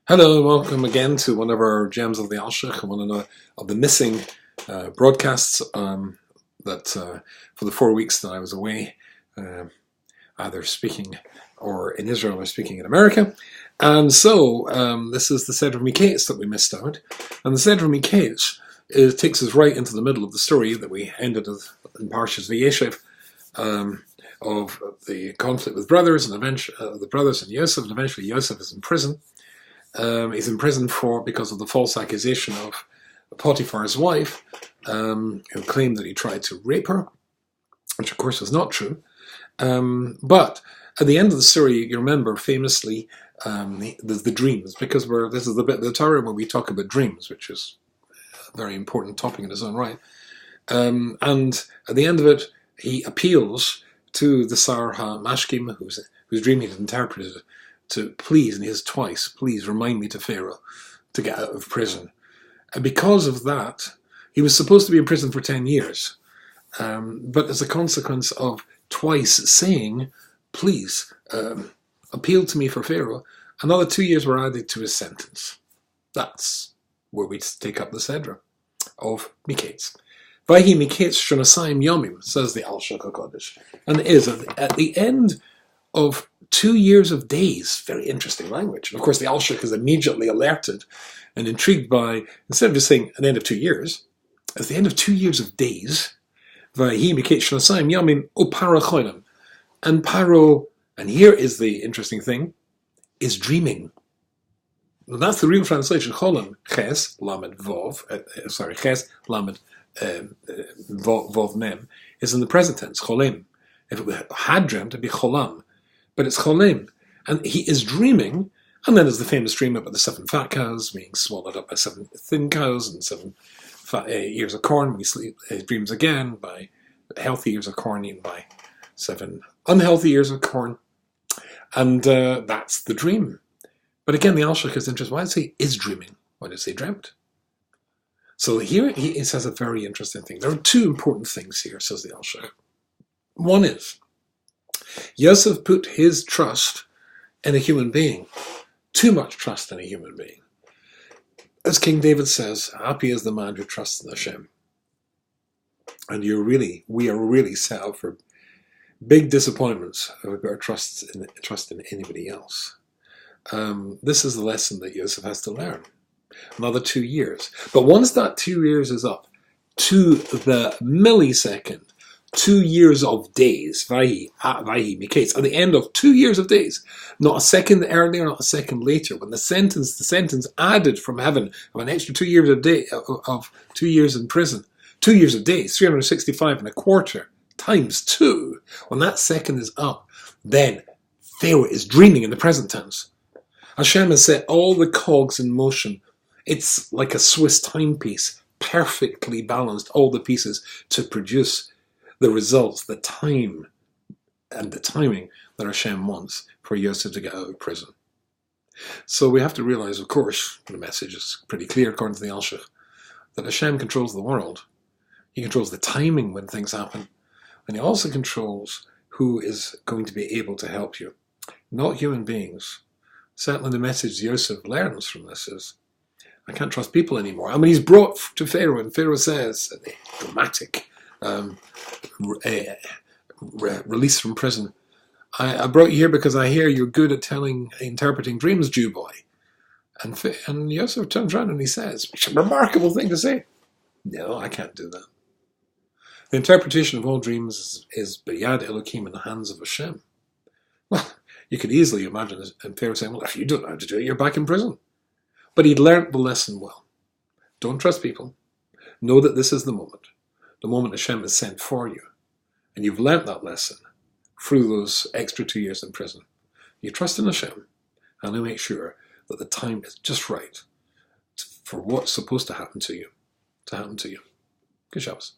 Hello and welcome again to one of our Gems of the Alshich, one of the missing broadcasts that for the 4 weeks that I was away, either speaking or in Israel or speaking in America. And so this is the Seder Mikeitz that we missed out. And the Seder Mikeitz takes us right into the middle of the story that we ended in Parshas Yosef, of the conflict with brothers and eventually the brothers and Yosef, and eventually Yosef is in prison. He's in prison because of the false accusation of Potiphar's wife, who claimed that he tried to rape her, which of course is not true. But at the end of the story, you remember famously the dreams, because this is the bit of the Torah where we talk about dreams, which is a very important topic in its own right. And at the end of it, he appeals to the Sar HaMashkim, whose dream he had interpreted, to please, and he has twice, please remind me to Pharaoh to get out of prison. And because of that, he was supposed to be in prison for 10 years. But as a consequence of twice saying, please, appeal to me for Pharaoh, another 2 years were added to his sentence. That's where we take up the Seder of Mikeitz. Vayhi Mikeitz shonasayim yomim, says the Alshich HaKodesh. And it is at the end of 2 years of days. Very interesting language. And of course, the Alshich is immediately alerted and intrigued by, instead of just saying at the end of 2 years, at the end of 2 years of days, Vayhi Mikeitz shonasayim yomim upara cholim. And Pharaoh, and here is the interesting thing, is dreaming. Well, that's the real translation. Cholim, ches, lamed, vov, ches, lamed, vov, mem, is in the present tense, cholim. If it had dreamt, it'd be cholam. But it's cholim. And he is dreaming, and then there's the famous dream about the 7 fat cows being swallowed up by 7 thin cows and 7 ears of corn. When he dreams again by healthy ears of corn eaten by 7 unhealthy ears of corn. And that's the dream. But again, the Alshich is interested. Why does he is dreaming? Why does he dreamt? So here he says a very interesting thing. There are 2 important things here, says the Alshich. One is, Yosef put his trust in a human being. Too much trust in a human being. As King David says, happy is the man who trusts in HaShem. And we are really set up for big disappointments if we've got trust in anybody else. This is the lesson that Yosef has to learn. Another 2 years. But once that 2 years is up, to the millisecond, 2 years of days, Vayhi Mikeitz, at the end of 2 years of days, not a second earlier, not a second later, when the sentence added from heaven of an extra 2 years of 2 years in prison, 2 years of days, 365 and a quarter, times 2, when that second is up, then Pharaoh is dreaming in the present tense. HaShem has set all the cogs in motion. It's like a Swiss timepiece, perfectly balanced, all the pieces to produce the results, the time and the timing that HaShem wants for Yosef to get out of prison. So we have to realize, of course, the message is pretty clear according to the Alshich, that HaShem controls the world. He controls the timing when things happen, and he also controls who is going to be able to help you, not human beings. Certainly the message Yosef learns from this is, I can't trust people anymore. I mean, he's brought to Pharaoh, and Pharaoh says, dramatic release from prison, I brought you here because I hear you're good at interpreting dreams, Jew boy. And Yosef turns around and he says, it's a remarkable thing to say. No, I can't do that. The interpretation of all dreams is B'yad Elokim, in the hands of HaShem. Well, you could easily imagine Pharaoh saying, well, if you don't know how to do it, you're back in prison. But he'd learnt the lesson well. Don't trust people. Know that this is the moment HaShem is sent for you. And you've learnt that lesson through those extra 2 years in prison. You trust in HaShem, and you make sure that the time is just right for what's supposed to happen to you, Good Shabbos.